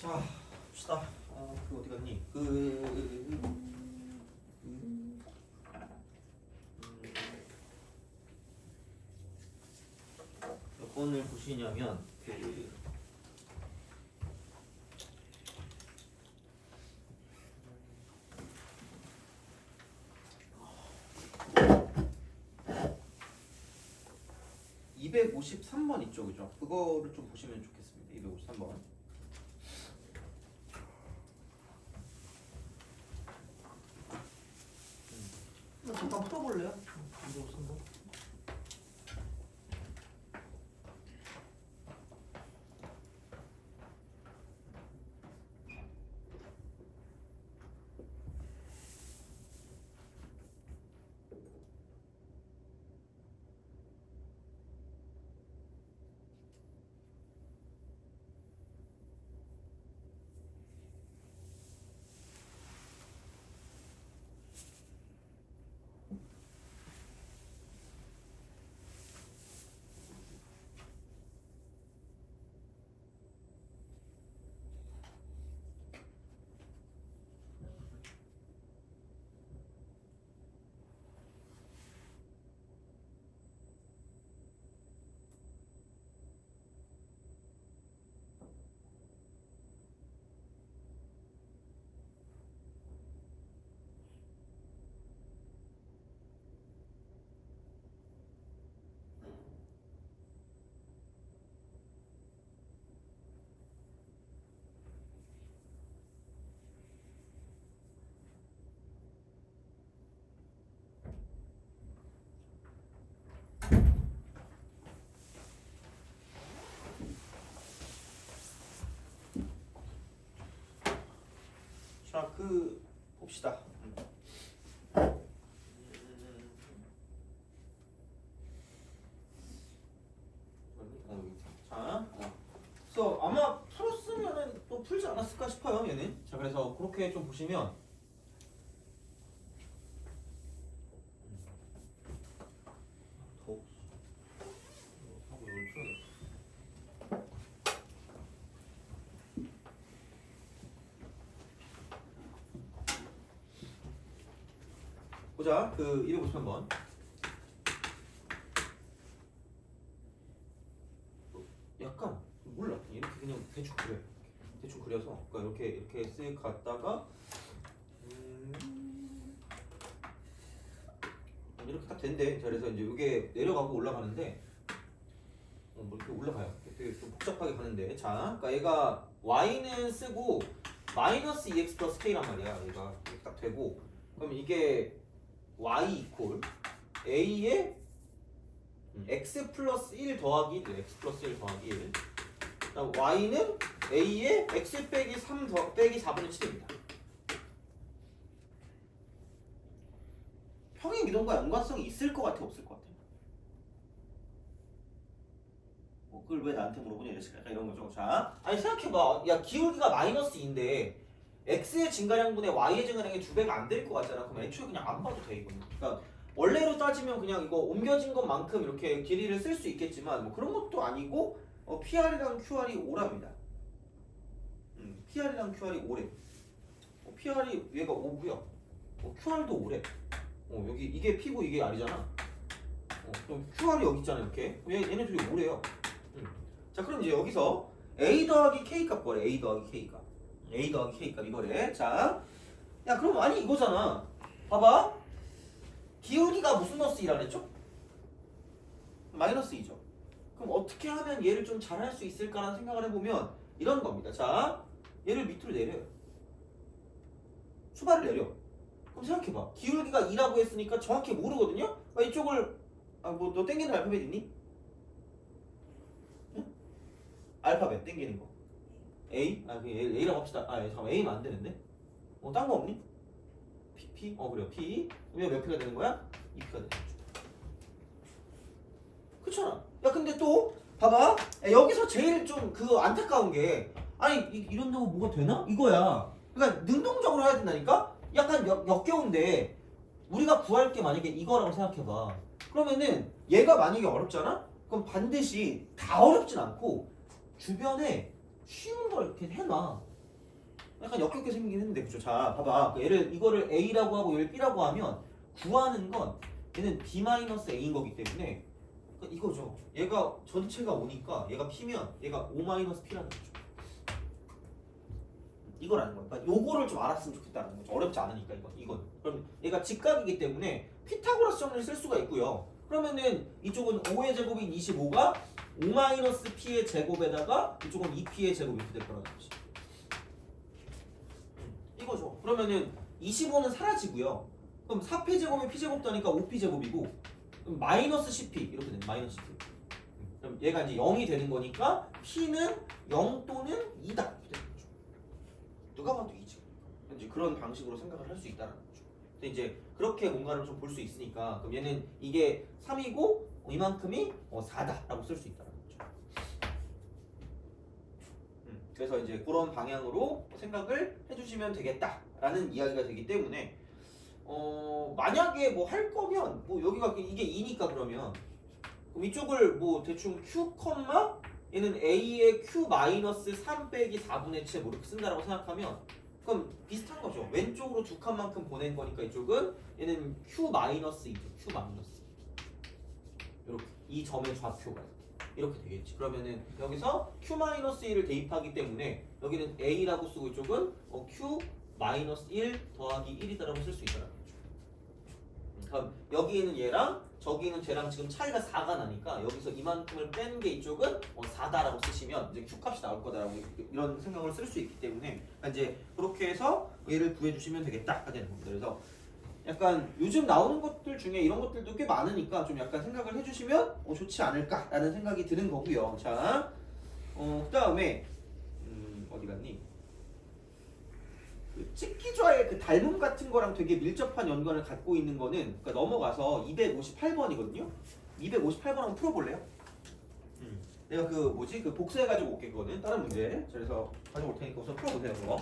자, 봅시다. 그 어디 갔니? 몇 번을 보시냐면 그 253번 있죠, 그죠? 그거를 좀 보시면 좋겠습니다. 253번. 잠깐 풀어볼래요? 253번. 자, 봅시다. 자, 그래서 아마 풀었으면은 또 풀지 않았을까 싶어요, 얘는. 자, 그래서 그렇게 좀 보시면 보자. 253번. 약간 몰라. 이렇게 그냥 대충 그려. 대충 그려서 그러니까 이렇게 쓱 갔다가 이렇게 딱 된대. 자, 그래서 이제 이게 내려가고 올라가는데 뭐 이렇게 올라가요. 되게 좀 복잡하게 가는데. 자, 그러니까 얘가 y는 쓰고 마이너스 2x 플러스 k란 말이야. 얘가 이렇게 딱 되고 그러면 이게 y 이퀄 a에 x 플러스 1 더하기 1, x 플러스 1 더하기 1. 그다음 y는 a에 x 빼기 3 빼기 4분의 7입니다. 평행 이동과 연관성이 있을 것 같아, 없을 것 같아? 그걸 왜 나한테 물어보냐, 약간 이런 거죠. 자, 아니 생각해봐. 야, 기울기가 마이너스 2인데 x의 증가량분의 y의 증가량이 2배가 안 될 것 같잖아. 그럼 애초에 그냥 안 봐도 돼, 이거는. 그러니까 원래로 따지면 그냥 이거 옮겨진 것만큼 이렇게 길이를 쓸 수 있겠지만 뭐 그런 것도 아니고 PR이랑 QR이 5랍니다. PR이랑 QR이 5래. PR이 얘가 5고요. QR도 5래. 여기 이게 P고 이게 R이잖아. 그럼 QR이 여기 있잖아, 이렇게. 얘네 둘이 5래요. 자, 그럼 이제 여기서 A 더하기 K 값 구하래. A 더하기 K 값. A 더하기 K 값 이거래. 자, 야, 그럼 아니 이거잖아. 봐봐. 기울기가 무슨 너스 2라 그랬죠? 마이너스 2죠. 그럼 어떻게 하면 얘를 좀 잘할 수 있을까라는 생각을 해보면 이런 겁니다. 자, 얘를 밑으로 내려요. 수발을 내려. 그럼 생각해봐. 기울기가 2라고 했으니까 정확히 모르거든요? 이쪽을 뭐 너 땡기는 알파벳 있니? 응? 알파벳 땡기는 거. A? A라고 합시다. 잠깐만, A는 안 되는데? 딴 거 없니? P? 그래요. P. 그러면 몇 P가 되는 거야? 2P가 되는 거죠. 그렇잖아. 야, 근데 또 봐봐. 여기서 제일 좀 안타까운 게 아니 이런다고 뭐가 되나? 이거야. 그러니까 능동적으로 해야 된다니까? 약간 역겨운데 우리가 구할 게 만약에 이거라고 생각해봐. 그러면은 얘가 만약에 어렵잖아? 그럼 반드시 다 어렵진 않고 주변에 쉬운 걸 이렇게 해놔. 약간 역겹게 생기긴 했는데 그죠? 자 봐봐 얘를 이거를 A라고 하고 얘를 B라고 하면 구하는 건 얘는 B-A인 거기 때문에 그러니까 이거죠. 얘가 전체가 오니까 얘가 P면 얘가 O-P라는 거죠. 이걸 아는 거야. 그러니까 요거를 좀 알았으면 좋겠다는 거죠. 어렵지 않으니까 이건. 그럼 얘가 직각이기 때문에 피타고라스 정리를 쓸 수가 있고요. 그러면은 이쪽은 5의 제곱인 25가 5-P의 제곱에다가 이쪽은 2P의 제곱이 이렇게 될 거라는 거지. 이거죠. 그러면은 25는 사라지고요. 그럼 4P 제곱이 P 제곱도 하니까 5P 제곱이고 그럼 마이너스 10P 이렇게 되는 마이너스 10P. 그럼 얘가 이제 0이 되는 거니까 P는 0 또는 2다. 이렇게 되는 거죠. 누가 봐도 2죠. 이제 그런 방식으로 생각을 할 수 있다는 거죠. 근데 이제 그렇게 뭔가를 좀 볼 수 있으니까 그럼 얘는 이게 3이고 이만큼이 4다라고 쓸 수 있다는 거죠. 그래서 이제 그런 방향으로 생각을 해주시면 되겠다라는 이야기가 되기 때문에 만약에 뭐 할 거면 뭐 여기가 이게 2니까 그러면 이쪽을 뭐 대충 Q, 얘는 A의 Q-3 빼기 4분의 7 뭐 이렇게 쓴다라고 생각하면 그럼 비슷한 거죠. 왼쪽으로 두 칸만큼 보낸 거니까 이쪽은 얘는 Q-2죠. Q-. 이렇게 이 점의 좌표가 이렇게 되겠지. 그러면은 여기서 Q-1을 대입하기 때문에 여기는 A라고 쓰고 이쪽은 Q-1 더하기 1이다라고 쓸 수 있다는 거죠. 그럼 여기에는 얘랑 저기는 쟤랑 지금 차이가 4가 나니까 여기서 이만큼을 뺀 게 이쪽은 4다라고 쓰시면 이제 Q값이 나올 거다라고 이런 생각을 쓸 수 있기 때문에 이제 그렇게 해서 얘를 구해주시면 되겠다가 되는 겁니다. 그래서 약간 요즘 나오는 것들 중에 이런 것들도 꽤 많으니까 좀 약간 생각을 해주시면 좋지 않을까라는 생각이 드는 거고요. 자, 그 다음에 어디 갔니? 그 찍기좌의 그 닮음 같은 거랑 되게 밀접한 연관을 갖고 있는 거는 그러니까 넘어가서 258번이거든요. 258번 한번 풀어볼래요? 내가 그 뭐지 그 복사해가지고 올게 그거는 다른 문제. 자, 그래서 가져올 테니까 우선 풀어보세요 그거.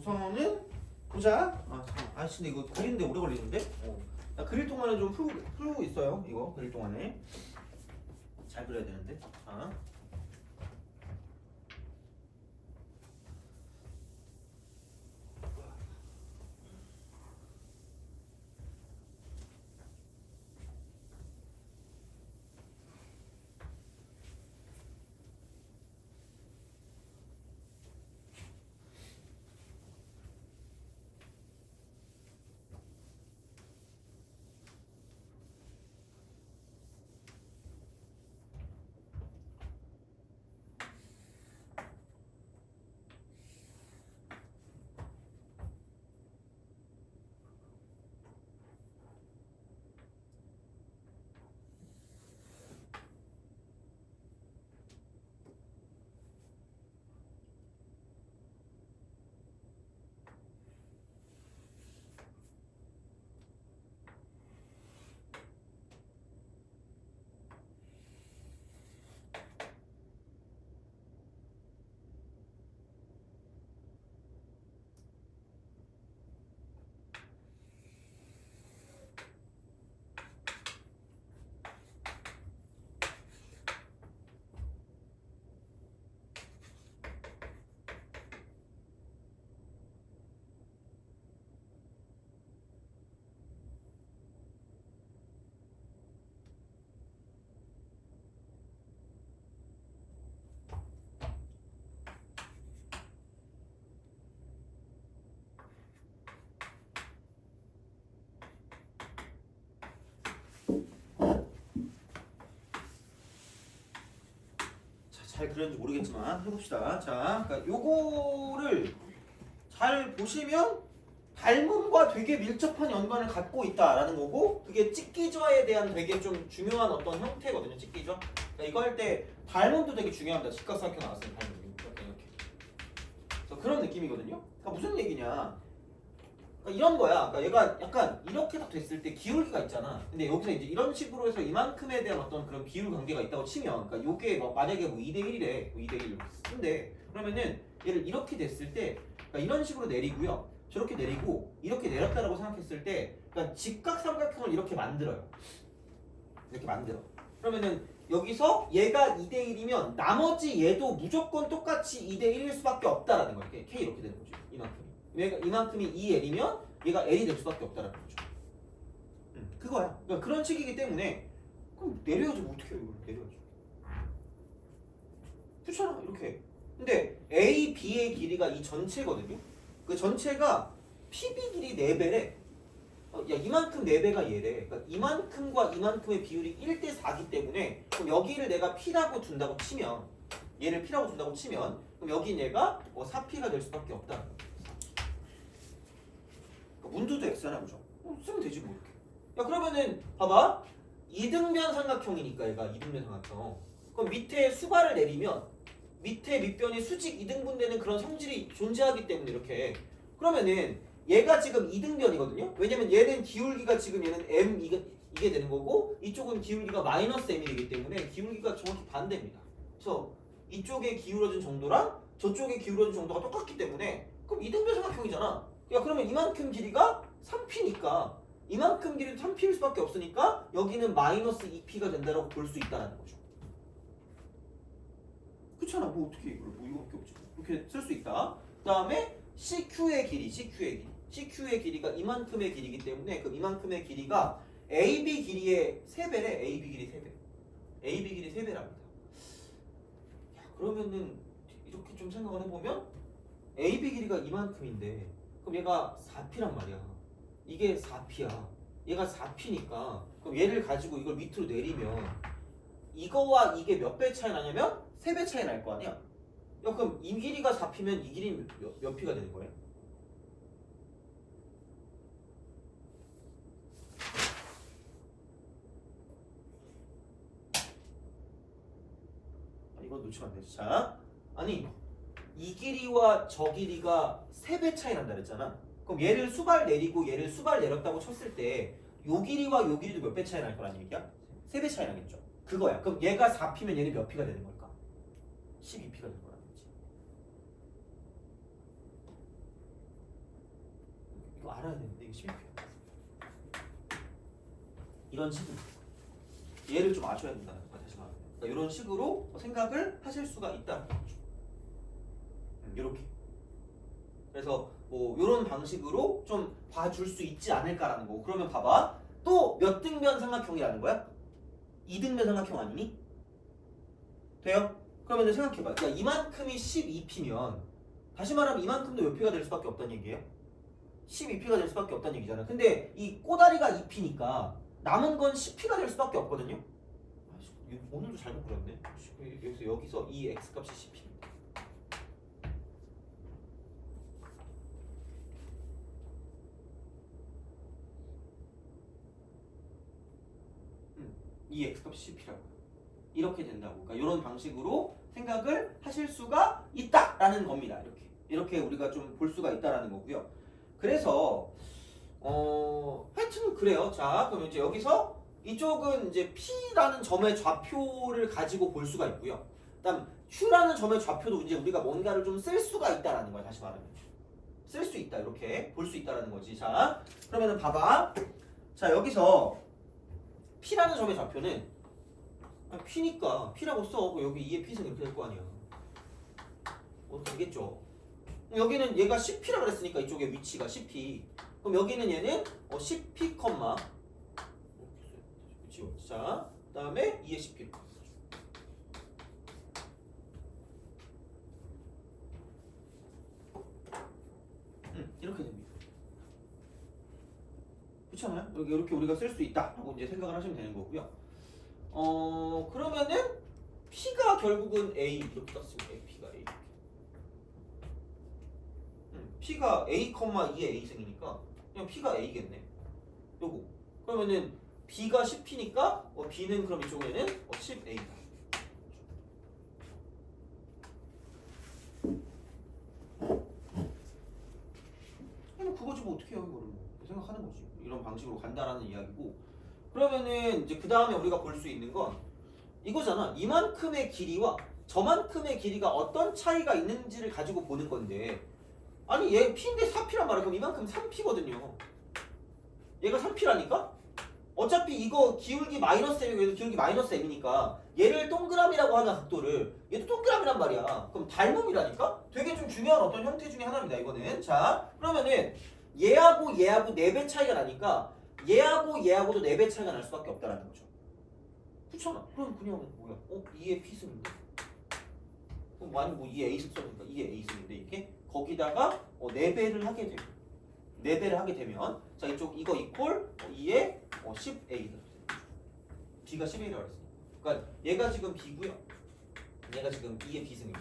우선은 보자. 근데 이거 그리는데 오래 걸리는데? 나 그릴 동안에 좀 풀고 있어요. 이거 그릴 동안에 잘 그려야 되는데. 잘 그렸는지 모르겠지만 해봅시다. 자, 그러니까 요거를 잘 보시면 닮음과 되게 밀접한 연관을 갖고 있다라는 거고, 그게 찍기좌에 대한 되게 좀 중요한 어떤 형태거든요. 찍기좌. 그러니까 이거 할 때 닮음도 되게 중요합니다. 직각삼각형 나왔으면 닮음 이렇게. 그래서 그런 느낌이거든요. 그러니까 무슨 얘기냐? 그러니까 이런 거야. 그러니까 얘가 약간 이렇게 딱 됐을 때 기울기가 있잖아. 근데 여기서 이제 이런 식으로 해서 이만큼에 대한 어떤 그런 비율 관계가 있다고 치면, 그러니까 요게 만약에 뭐 2대1이래, 2대1 이렇게 쓴데, 그러면은 얘를 이렇게 됐을 때, 그러니까 이런 식으로 내리고요, 저렇게 내리고 이렇게 내렸다라고 생각했을 때, 그러니까 직각삼각형을 이렇게 만들어요. 이렇게 만들어. 그러면은 여기서 얘가 2대1이면 나머지 얘도 무조건 똑같이 2대1일 수밖에 없다라는 거야. K 이렇게 되는 거죠. 이만큼. 얘가 이만큼이 2L이면 얘가 L이 될 수밖에 없다라는 거죠. 그거야. 그러니까 그런 식이기 때문에 그럼 내려야지. 뭐 어떻게 해요? 이걸 내려야지. 그렇잖아. 이렇게. 근데 A, B의 길이가 이 전체거든요. 그 전체가 PB 길이 4배래. 야, 이만큼 4배가 얘래. 그러니까 이만큼과 이만큼의 비율이 1대 4기 때문에, 그럼 여기를 내가 P라고 둔다고 치면, 얘를 P라고 둔다고 치면, 그럼 여긴 얘가 4P가 될 수밖에 없다. 문두도 X하나 보죠. 쓰면 되지 뭐 이렇게. 야, 그러면은 봐봐. 이등변 삼각형이니까 얘가 이등변 삼각형. 그럼 밑에 수발을 내리면 밑에 밑변이 수직 이등분되는 그런 성질이 존재하기 때문에 이렇게. 그러면은 얘가 지금 이등변이거든요. 왜냐면 얘는 기울기가 지금 얘는 M 이게 되는 거고, 이쪽은 기울기가 마이너스 M이 되기 때문에 기울기가 정확히 반대입니다. 그래서 이쪽에 기울어진 정도랑 저쪽에 기울어진 정도가 똑같기 때문에 그럼 이등변 삼각형이잖아. 야, 그러면 이만큼 길이가 3P니까 이만큼 길이도 3P일 수밖에 없으니까 여기는 마이너스 2P가 된다라고 볼 수 있다는 거죠. 그렇잖아. 뭐 어떻게 이걸 뭐 이거밖에 없지. 이렇게 쓸 수 있다. 그다음에 CQ의 CQ의 길이가 이만큼의 길이기 때문에, 그럼 이만큼의 길이가 AB 길이의 3배래. AB 길이 3배. AB 길이 3배랍니다. 야, 그러면은 이렇게 좀 생각을 해보면 AB 길이가 이만큼인데, 그럼 얘가 4P란 말이야. 이게 4P야. 얘가 4P니까 그럼 얘를 가지고 이걸 밑으로 내리면 이거와 이게 몇 배 차이 나냐면 3배 차이 날 거 아니야. 야, 그럼 이 길이가 4P면 이 길이 몇 P가 되는 거예요? 이거 놓치면 안 되지. 자, 아니 이 길이와 저 길이가 3배 차이 난다 그랬잖아. 그럼 얘를 수발 내리고 얘를 수발 내렸다고 쳤을 때 요 길이와 요 길이도 몇 배 차이 날 거라는 얘기야? 3배 차이 나겠죠. 그거야. 그럼 얘가 4P면 얘는 몇 P가 되는 걸까? 12P가 되는 거라는 거지. 알아야 되는데 이게 12p야. 이런 식으로 얘를 좀 아셔야 된다는 거야. 다시 말하면 그러니까 이런 식으로 생각을 하실 수가 있다. 이렇게. 그래서 뭐 이런 방식으로 좀 봐줄 수 있지 않을까라는 거고. 그러면 봐봐. 또 몇 등변 삼각형이라는 거야? 2등변 삼각형 아니니? 돼요? 그러면 이제 생각해봐. 그러니까 이만큼이 12p면 다시 말하면 이만큼도 몇 p가 될 수밖에 없다는 얘기예요? 12p가 될 수밖에 없다는 얘기잖아. 근데 이 꼬다리가 2p니까 남은 건 10p가 될 수밖에 없거든요. 오늘도 잘못 그렸네. 여기서 이 x값이 10p입니다. 이 x값이 10p라고. 이렇게 된다고. 그러니까 이런 방식으로 생각을 하실 수가 있다라는 겁니다. 이렇게 우리가 좀 볼 수가 있다라는 거고요. 그래서 하여튼 그래요. 자, 그럼 이제 여기서 이쪽은 이제 P라는 점의 좌표를 가지고 볼 수가 있고요. 그다음 Q라는 점의 좌표도 이제 우리가 뭔가를 좀 쓸 수가 있다라는 거야. 다시 말하면 쓸 수 있다. 이렇게 볼 수 있다라는 거지. 자, 그러면은 봐봐. 자, 여기서 P라는 점의 좌표는 P니까 P라고 써. 여기 2의 P승 이렇게 될 거 아니야. 되겠죠. 여기는 얘가 10P라 그랬으니까 이쪽에 위치가 10P. 그럼 여기는 얘는 10P, 자, 그다음에 2의 10P. 이렇게 됩니다. 그렇지 않아요? 이렇게 우리가 쓸 수 있다라고 이제 생각을 하시면 되는 거고요. 그러면은 P가 결국은 A 이렇게 떴습니다. P가 A. P가 A, 2의 A승이니까 그냥 P가 A겠네. 요거. 그러면은 B가 10P니까 B는 그럼 이쪽에는 10A다. 그거지 뭐 어떻게 해요 이거를 뭐 생각하는 거지. 이런 방식으로 간다라는 이야기고. 그러면은 이제 그 다음에 우리가 볼 수 있는 건 이거잖아. 이만큼의 길이와 저만큼의 길이가 어떤 차이가 있는지를 가지고 보는 건데, 아니 얘 P인데 4P란 말이야. 그럼 이만큼 3P거든요. 얘가 3P라니까? 어차피 이거 기울기 마이너스 M이고 기울기 마이너스 M이니까 얘를 동그라미라고 하는 각도를 얘도 동그라미란 말이야. 그럼 닮음이라니까? 되게 좀 중요한 어떤 형태 중에 하나입니다. 이거는. 자, 그러면은 얘하고 4배 차이가 나니까 얘하고도 4배 차이가 날 수밖에 없다라는 거죠. 그렇잖아. 그럼 그냥 뭐야? 2의 P승인데? 그럼 아니 뭐 2의 A승이니까 2의 A승인데 이게 거기다가 4배를 하게 되면 4배를 하게 되면 자 이쪽 이거 이퀄 2의 10A다. B가 10A라고 했으니까. 그러니까 얘가 지금 B고요. 얘가 지금 2의 B승입니다.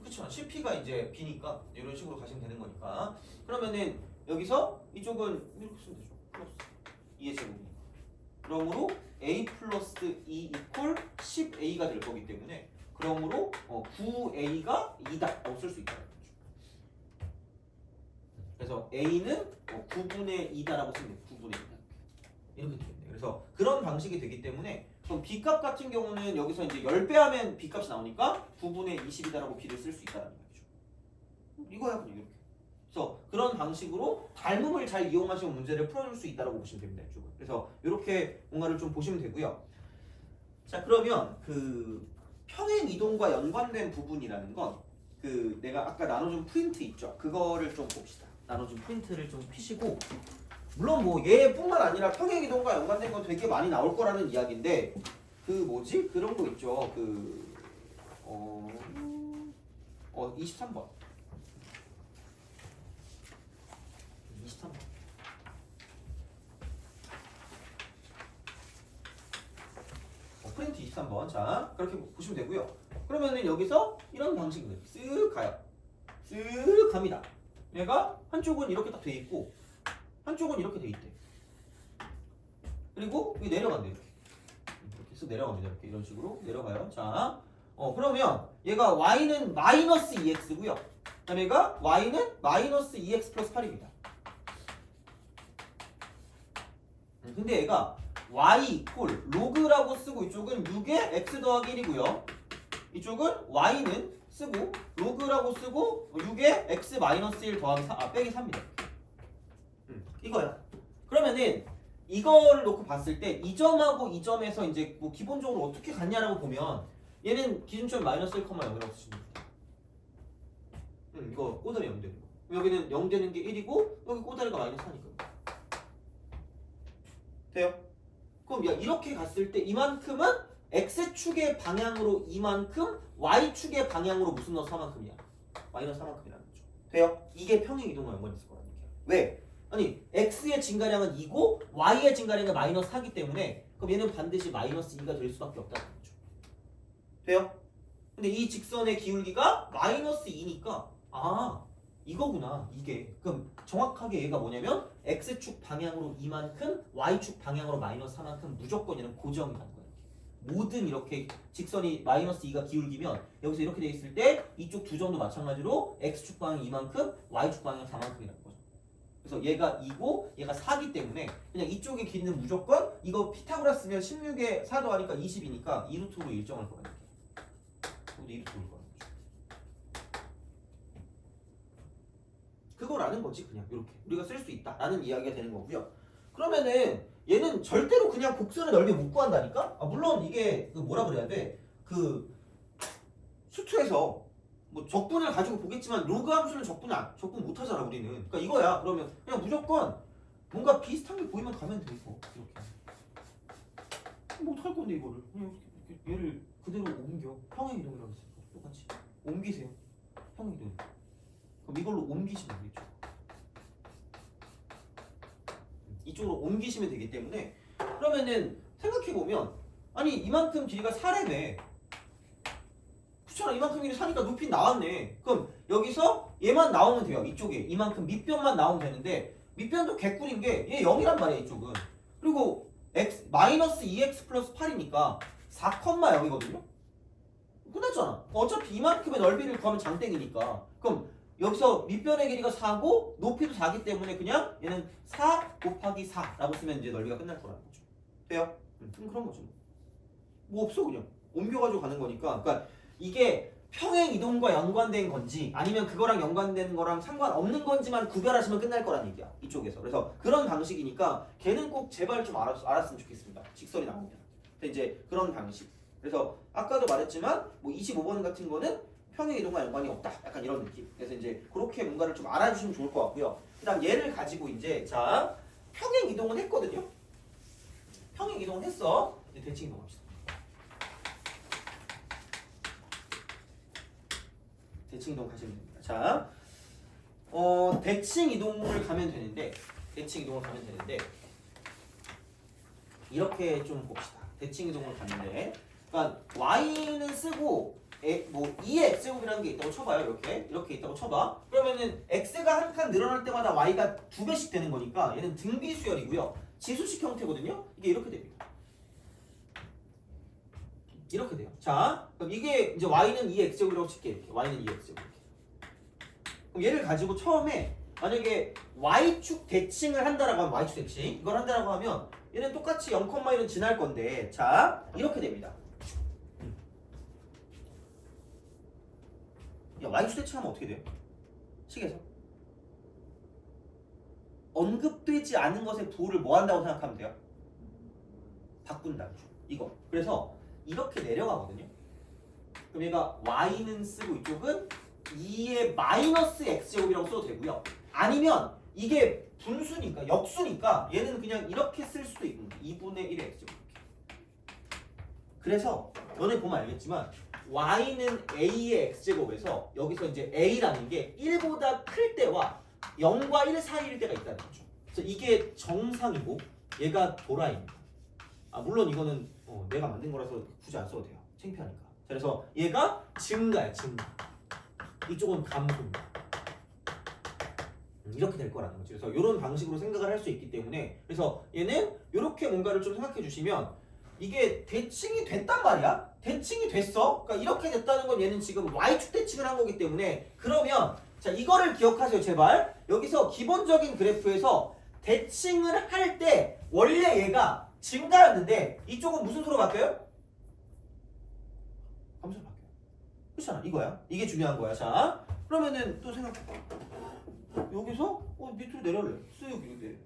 그렇죠. 10P가 이제 B니까 이런 식으로 가시면 되는 거니까. 그러면은 여기서 이쪽은 이렇게 쓰면 되죠. 플러스 2의 제곱이니까. 그러므로 A 플러스 2 이퀄 10A가 될 거기 때문에 그러므로 9A가 2다. 쓸 수 있다. 그래서 A는 9분의 2다라고 쓰면 돼요. 9분의 2다. 이렇게 되겠네요. 그래서 그런 방식이 되기 때문에 그럼 B값 같은 경우는 여기서 이제 10배 하면 B값이 나오니까 9분의 20이다라고 B를 쓸 수 있다는 거죠. 이거야 그냥 이렇게. 그래서 그런 방식으로 닮음을 잘 이용하시면 문제를 풀어줄 수 있다라고 보시면 됩니다. 이쪽은. 그래서 이렇게 뭔가를 좀 보시면 되고요. 자, 그러면 그 평행 이동과 연관된 부분이라는 건 그 내가 아까 나눠준 프린트 있죠? 그거를 좀 봅시다. 나눠준 프린트를 좀 피시고, 물론 뭐 얘뿐만 아니라 평행 이동과 연관된 건 되게 많이 나올 거라는 이야기인데 그 뭐지? 그런 거 있죠. 23번. 23번. 프린트 23번. 자, 그렇게 보시면 되고요. 그러면은 여기서 이런 방식으로 쓱 가요. 쓱 갑니다. 얘가 한쪽은 이렇게 딱 돼 있고 한쪽은 이렇게 돼 있대. 그리고 여기 내려간대. 이렇게 쓱 내려갑니다. 이렇게 이런 식으로 내려가요. 자, 그러면 얘가 y는 마이너스 2x고요. 그다음에 얘가 y는 마이너스 2x 플러스 8입니다. 근데 얘가 y 이퀄 로그라고 쓰고 이쪽은 6의 x 더하기 1이고요. 이쪽은 y는 쓰고 로그라고 쓰고 6에 x 마이너스 1 더하기 4, 빼기 4입니다. 이거야. 그러면은 이거를 놓고 봤을 때 이 점하고 이 점에서 이제 뭐 기본적으로 어떻게 갔냐라고 보면 얘는 기준점 마이너스 1,0이라고 쓰시면 돼요. 이거 꼬다리 0 되는 거. 여기는 0 되는 게 1이고 여기 꼬다리가 마이너스 4니까. 돼요? 그럼 야 이렇게 갔을 때 이만큼은 x축의 방향으로 이만큼 y축의 방향으로 무슨 넣어서 4만큼이야? 마이너스 4만큼이라는 거죠. 돼요? 이게 평행 이동과 연관이 있을 거라는 얘기야. 왜? 아니 x의 증가량은 2고 y의 증가량은 마이너스 4기 때문에 그럼 얘는 반드시 마이너스 2가 될 수밖에 없다는 거죠. 돼요? 근데 이 직선의 기울기가 마이너스 2니까 아 이거구나 이게. 그럼 정확하게 얘가 뭐냐면 x축 방향으로 이만큼 y축 방향으로 마이너스 4만큼 무조건 얘는 고정이라는 거예요. 모든 이렇게 직선이 마이너스 2가 기울기면 여기서 이렇게 돼 있을 때 이쪽 두 점도 마찬가지로 x축 방향 이만큼 y축 방향 4만큼이라는 거죠. 그래서 얘가 2고 얘가 4기 때문에 그냥 이쪽의 길이는 무조건 이거 피타고라스면 16에 4 더하니까 20이니까 2루트로 일정할 거라는 거예요. 2루트로 올 거라는 거죠. 그거라는 거지. 그냥 이렇게 우리가 쓸 수 있다라는 이야기가 되는 거고요. 그러면은 얘는 절대로 그냥 곡선의 넓이 못 구한다니까? 물론 이게 그 뭐라 그래야 돼? 그 수투에서 뭐 적분을 가지고 보겠지만 로그 함수는 적분 못 하잖아 우리는. 그러니까 이거야. 그러면 그냥 무조건 뭔가 비슷한 게 보이면 가면 돼 이거. 이렇게. 뭐 어떡할 건데 이거를? 그냥 이렇게 얘를 그대로 옮겨. 평행 이동이라고 했으니까 똑같이 옮기세요. 평행 이동. 그럼 이걸로 옮기시면 되겠죠. 이쪽으로 옮기시면 되기 때문에 그러면은 생각해보면 아니 이만큼 길이가 4래네. 그렇잖아. 이만큼 길이 4니까 높이 나왔네. 그럼 여기서 얘만 나오면 돼요. 이쪽에 이만큼 밑변만 나오면 되는데 밑변도 개꿀인 게 얘 0이란 말이야 이쪽은. 그리고 x 마이너스 2x 플러스 8이니까 4,0이거든요. 끝났잖아. 어차피 이만큼의 넓이를 구하면 장땡이니까. 그럼 여기서 밑변의 길이가 4고 높이도 4기 때문에 그냥 얘는 4 곱하기 4라고 쓰면 이제 넓이가 끝날 거라는 거죠. 돼요? 그런 거죠. 뭐 없어 그냥 옮겨가지고 가는 거니까. 그러니까 이게 평행 이동과 연관된 건지 아니면 그거랑 연관되는 거랑 상관없는 건지만 구별하시면 끝날 거라는 얘기야. 이쪽에서. 그래서 그런 방식이니까 걔는 꼭 제발 좀 알았으면 좋겠습니다. 직선이 나오면. 근데 이제 그런 방식. 그래서 아까도 말했지만 뭐 25번 같은 거는 평행 이동과 연관이 없다. 약간 이런 느낌. 그래서 이제 그렇게 뭔가를 좀 알아주시면 좋을 것 같고요. 그다음 얘를 가지고 이제 자 평행 이동은 했거든요. 평행 이동은 했어. 이제 대칭 이동합시다. 대칭 이동 가시면 됩니다. 자, 대칭 이동을 가면 되는데 이렇게 좀 봅시다. 대칭 이동을 가는데, 그러니까 y는 쓰고 뭐 2의 x제곱이라는 게 있다고 쳐봐요. 이렇게 있다고 쳐봐. 그러면은 x가 한 칸 늘어날 때마다 y가 2배씩 되는 거니까 얘는 등비수열이고요. 지수식 형태거든요. 이게 이렇게 됩니다. 이렇게 돼요. 자, 그럼 이게 이제 y는 2x제곱이라고 칠게. 이렇게 y는 2x제곱 이렇게. 그럼 얘를 가지고 처음에 만약에 y축 대칭을 한다라고 하면 y축 대칭 이걸 한다라고 하면 얘는 똑같이 0,1은 지날 건데 자 이렇게 됩니다. 야, y축 대칭하면 어떻게 돼요? 식에서 언급되지 않은 것의 부호를 뭐 한다고 생각하면 돼요? 바꾼다. 이거. 그래서 이렇게 내려가거든요. 그럼 얘가 y는 쓰고 이쪽은 2의 마이너스 x제곱이라고 써도 되고요. 아니면 이게 분수니까 역수니까 얘는 그냥 이렇게 쓸 수도 있고 2분의 1의 x제곱 이렇게. 그래서 너네 보면 알겠지만 y는 a의 x제곱에서 여기서 이제 a라는 게 1보다 클 때와 0과 1 사이일 때가 있다는 거죠. 그래서 이게 정상이고 얘가 도라입니다. 물론 이거는 내가 만든 거라서 굳이 안 써도 돼요. 창피하니까. 그래서 얘가 증가야 증가. 이쪽은 감소입니다. 이렇게 될 거라는 거죠. 그래서 이런 방식으로 생각을 할 수 있기 때문에 그래서 얘는 이렇게 뭔가를 좀 생각해 주시면 이게 대칭이 됐단 말이야. 대칭이 됐어. 그러니까 이렇게 됐다는 건 얘는 지금 y축 대칭을 한 거기 때문에 그러면 자 이거를 기억하세요 제발. 여기서 기본적인 그래프에서 대칭을 할 때 원래 얘가 증가였는데 이쪽은 무슨 수로 바뀌어요? 감소로 바뀌어요. 그렇잖아. 이거야. 이게 중요한 거야. 자, 그러면은 또 생각해봐. 여기서 밑으로 내려올래. 쓱 이렇게.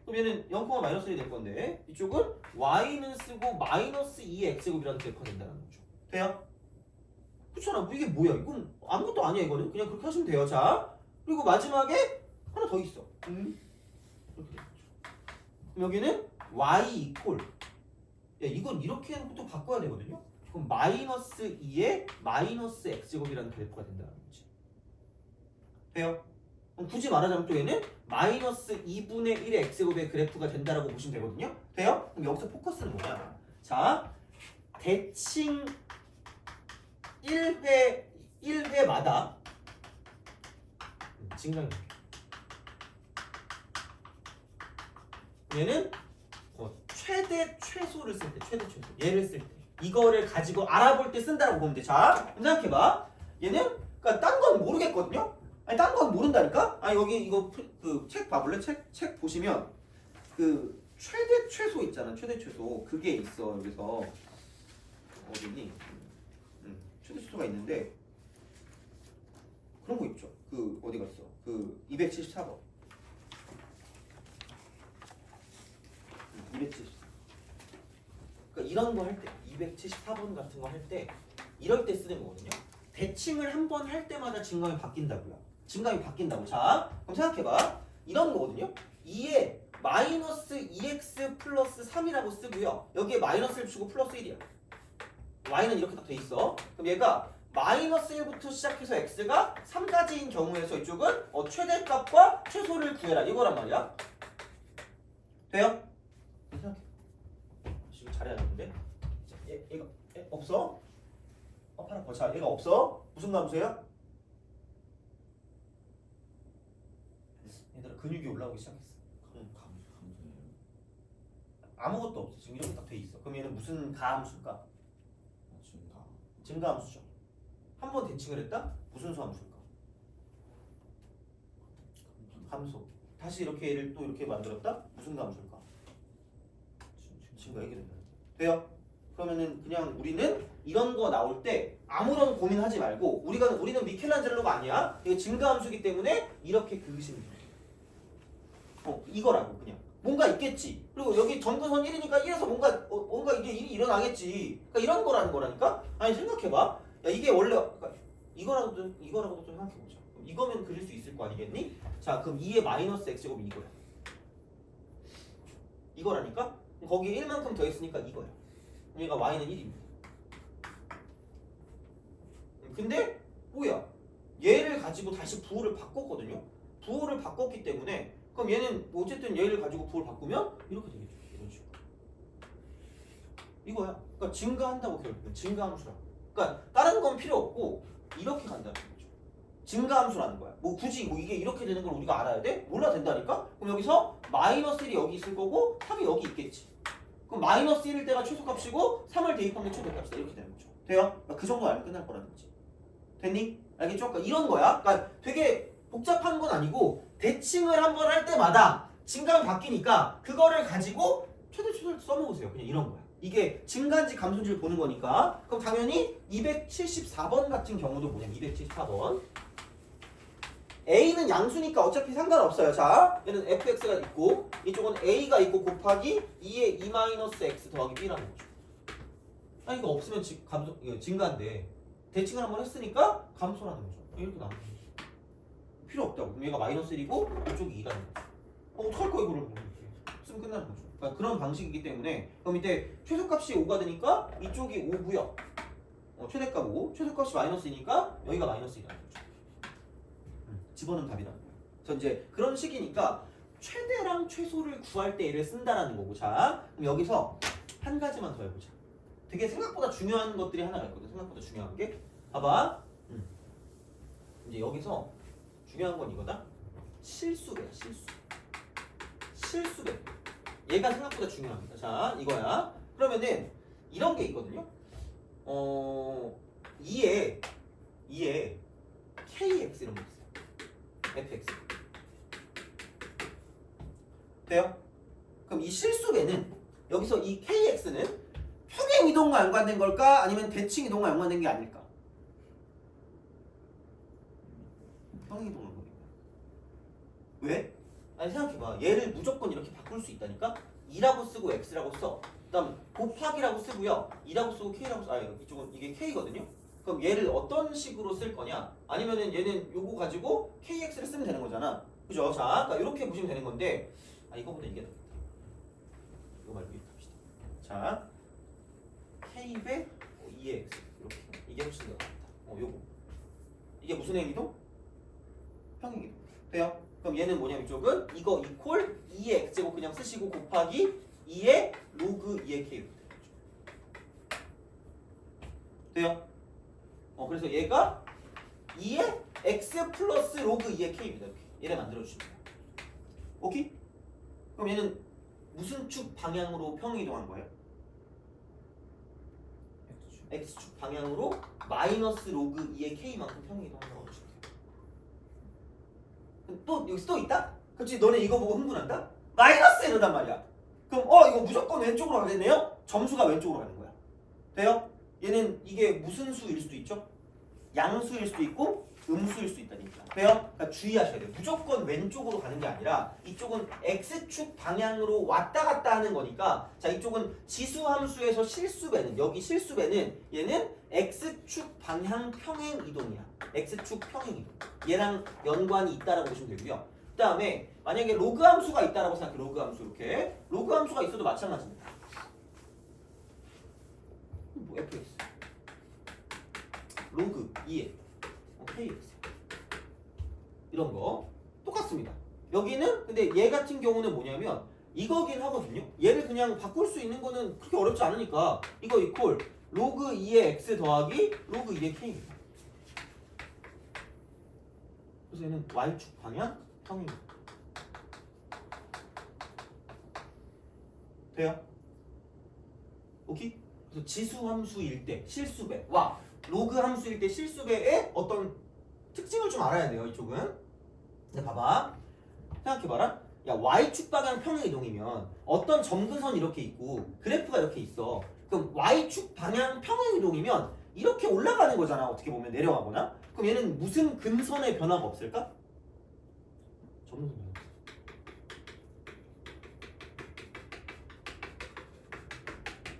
그럼 얘는 0, 마이너스 1이 될 건데 이쪽은 y는 쓰고 마이너스 2의 x제곱이라는 그래프가 된다는 거죠. 돼요? 그렇잖아. 이게 뭐야? 이건 아무것도 아니야. 이거는 그냥 그렇게 하시면 돼요. 자, 그리고 마지막에 하나 더 있어. 이렇게 되는 거죠. 그럼 여기는 y 이퀄. 야, 이건 이렇게 해놓고 또 바꿔야 되거든요. 그럼 마이너스 2의 마이너스 x제곱이라는 그래프가 된다는 거지. 돼요? 그럼 굳이 말하자면 또 얘는 마이너스 2분의 1의 x제곱의 그래프가 된다라고 보시면 되거든요. 돼요? 그럼 여기서 포커스는 뭐야? 자, 대칭 1회마다 증강이 얘는 최대 최소를 쓸 때, 최대 최소 얘를 쓸 때 이거를 가지고 알아볼 때 쓴다라고 보면 돼. 자, 생각해봐. 얘는 그러니까 딴 건 모르겠거든요. 아니 딴 건 모른다니까. 아 여기 이거 그 책 봐볼래? 책 보시면 그 최대 최소 있잖아. 최대 최소 그게 있어. 여기서 어디니? 최대 최소가 있는데 그런 거 있죠. 그 어디 갔어? 그 274번. 274. 그러니까 이런 거 할 때 274번 같은 거 할 때 이럴 때 쓰는 거거든요. 대칭을 한 번 할 때마다 증감이 바뀐다고요. 증감이 바뀐다고. 자, 그럼 생각해봐. 이런 거거든요. 2에 마이너스 2x 플러스 3이라고 쓰고요. 여기에 마이너스를 주고 플러스 1이야. y는 이렇게 딱 돼 있어. 그럼 얘가 마이너스 1부터 시작해서 x가 3까지인 경우에서 이쪽은 최대값과 최소를 구해라. 이거란 말이야. 돼요? 생각해. 지금 잘해야겠는데? 얘가 없어? 하나 더. 자, 얘가 없어? 무슨 감수예요? 얘들아 근육이 올라오기 시작했어. 감소예요. 아무것도 없어. 지금 이렇게 딱 돼 있어. 그럼 얘는 무슨 가함수일까? 증가. 증가함수죠. 한 번 대칭을 했다? 무슨 수함수일까? 감소. 다시 이렇게 얘를 또 이렇게 만들었다? 무슨 감수일까? 증가. 이렇게 된다. 돼요? 그러면은 그냥 우리는 이런 거 나올 때 아무런 고민하지 말고 우리는 미켈란젤로가 아니야. 이거 증가함수기 때문에 이렇게 그으시면 돼요. 이거라고 그냥 뭔가 있겠지. 그리고 여기 점근선 1이니까 1에서 뭔가 이게 일이 일어나겠지. 그러니까 이런 거라는 거라니까. 아니 생각해봐. 야 이게 원래 그러니까 이거라고도 좀 생각해보자. 이거면 그릴 수 있을 거 아니겠니? 자 그럼 2의 마이너스 x제곱이 이거야. 이거라니까. 거기에 1만큼 더 있으니까 이거야. 얘가 y는 1입니다. 근데 뭐야? 얘를 가지고 다시 부호를 바꿨거든요. 부호를 바꿨기 때문에 그럼 얘는 어쨌든 얘를 가지고 부호를 바꾸면 이렇게 되겠죠. 이런 식으로. 이거야. 그러니까 증가한다고 결국은 증가함수라고. 그러니까 다른 건 필요 없고 이렇게 간다는 거죠. 증가함수라는 거야. 뭐 굳이 뭐 이게 이렇게 되는 걸 우리가 알아야 돼? 몰라 된다니까? 그럼 여기서 마이너스 1이 여기 있을 거고 3이 여기 있겠지. 그럼 마이너스 1일 때가 최소값이고 3을 대입하면 최대값이다. 이렇게 되는 거죠. 돼요? 그러니까 그 정도 알면 끝날 거라는 거지. 됐니? 알겠죠? 그러니까 이런 거야. 그러니까 되게 복잡한 건 아니고 대칭을 한번 할 때마다 증감이 바뀌니까 그거를 가지고 최대를 써먹으세요. 그냥 이런 거야. 이게 증가인지 감소인지를 보는 거니까. 그럼 당연히 274번 같은 경우도 뭐냐면 274번 A는 양수니까 어차피 상관없어요. 자, 얘는 fx가 있고 이쪽은 a가 있고 곱하기 2의 2-x 더하기 b라는 거죠. 아니 이거 없으면 이거 증가인데 대칭을 한번 했으니까 감소라는 거죠. 이렇게 나오는 거죠. 필요 없다고. 그럼 얘가 마이너스 1이고 이쪽이 2라는 거죠. 어떡할 거야 이거를 쓰면 끝나는 거죠. 그러니까 그런 방식이기 때문에 그럼 이때 최소값이 5가 되니까 이쪽이 5고요. 최대값 5, 최소값이 마이너스이니까 여기가 마이너스 2라는 거죠. 집어넣으면 답이라는 거예요. 그래서 이제 그런 식이니까 최대랑 최소를 구할 때 얘를 쓴다라는 거고. 자, 그럼 여기서 한 가지만 더 해보자. 되게 생각보다 중요한 것들이 하나가 있거든. 생각보다 중요한 게 봐봐. 이제 여기서 중요한 건 이거다. 실수배야. 실수배. 얘가 생각보다 중요합니다. 자, 이거야. 그러면은 이런 게 있거든요. 2에 KX 이런 거 있어요. fx. 돼요? 그럼 이 실수배는 여기서 이 kx는 평행 이동과 연관된 걸까? 아니면 대칭 이동과 연관된 게 아닐까? 평행이동을 보는 거야. 왜? 아니 생각해봐. 얘를 무조건 이렇게 바꿀 수 있다니까? 2라고 쓰고 x라고 써. 그다음 곱하기라고 쓰고요. 2라고 쓰고 k라고 써. 아 이쪽은 이게 k거든요. 그럼 얘를 어떤 식으로 쓸 거냐? 아니면은 얘는 요거 가지고 kx를 쓰면 되는 거잖아. 그죠? 자, 그러니까 이렇게 보시면 되는 건데 이거보다 이게 낫겠다. 이거 말고 이렇게 합시다. 자, k배 2x 이렇게 이게 훨씬 더 낫다. 요거 이게 무슨 행이동? 평행이동. 돼요? 그럼 얘는 뭐냐면 이쪽은 이거 이퀄 2의 x제곱 그냥 쓰시고 곱하기 2의 로그 2의 k로 돼요. 돼요? 그래서 얘가 2의 x 플러스 로그 2의 k입니다. 이렇게 얘를 만들어주시면 돼요. 오케이? 그럼 얘는 무슨 축 방향으로 평행이동한 거예요? x축 방향으로 마이너스 로그 2의 k만큼 평행이동한다고 보시면 돼요. 또 여기 또 있다? 그렇지? 너네 이거 보고 흥분한다? 마이너스 이러단 말이야. 그럼 이거 무조건 왼쪽으로 가겠네요? 점수가 왼쪽으로 가는 거야. 돼요? 얘는 이게 무슨 수일 수도 있죠? 양수일 수도 있고 음수일 수도 있다니까. 돼요? 그러니까 주의하셔야 돼요. 무조건 왼쪽으로 가는 게 아니라 이쪽은 x축 방향으로 왔다 갔다 하는 거니까 자 이쪽은 지수함수에서 실수배는 여기 실수배는 얘는 x축 방향 평행 이동이야. x축 평행 이동. 얘랑 연관이 있다라고 보시면 되고요. 그 다음에 만약에 로그 함수가 있다라고 생각해. 로그 함수 이렇게. 로그 함수가 있어도 마찬가지입니다. 뭐 fx 로그 2에 kx 이런 거 똑같습니다. 여기는 근데 얘 같은 경우는 뭐냐면 이거긴 하거든요. 얘를 그냥 바꿀 수 있는 거는 그렇게 어렵지 않으니까 이거 이퀄 로그 2의 x 더하기 로그 2의 k입니다. 그래서 얘는 y축 방향 평행 돼요? 오케이? 그래서 지수 함수일 때 실수배 와 로그 함수일 때 실수배의 어떤 특징을 좀 알아야 돼요. 이쪽은. 근데 봐봐. 생각해봐라. 야 y축 방향 평행이동이면 어떤 점근선이 이렇게 있고 그래프가 이렇게 있어. 그럼 y축 방향 평행이동이면 이렇게 올라가는 거잖아. 어떻게 보면 내려가거나. 그럼 얘는 무슨 근선의 변화가 없을까? 점근선 변화.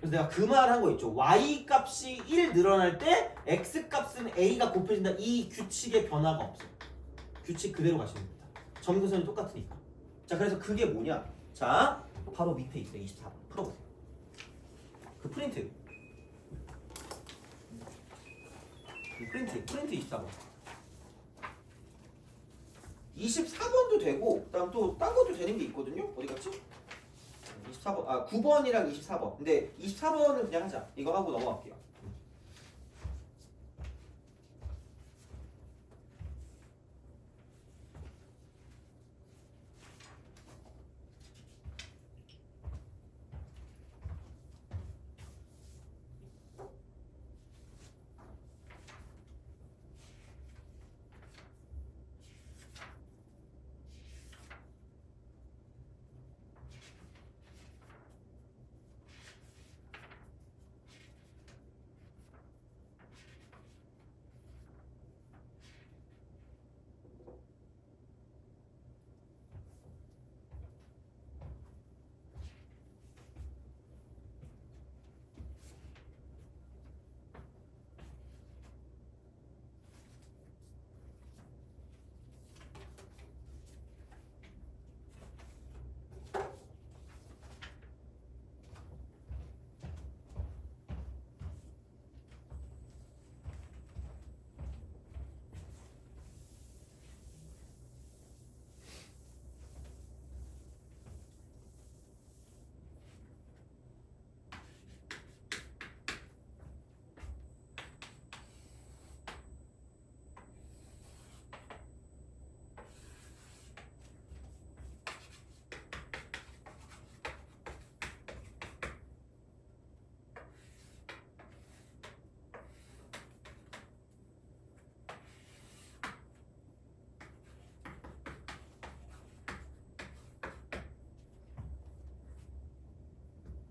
그래서 내가 그 말 한 거 있죠. y 값이 1 늘어날 때 x 값은 a가 곱해진다. 이 규칙의 변화가 없어. 규칙 그대로 가시면 됩니다. 점근선이 똑같으니까. 자, 그래서 그게 뭐냐? 자, 바로 밑에 있어요. 24번. 풀어보세요. 그 프린트 24번. 24번도 되고, 그다음 또 딴 것도 되는 게 있거든요. 어디 갔지? 24번, 9번이랑 24번. 근데 24번은 그냥 하자. 이거 하고 넘어갈게요.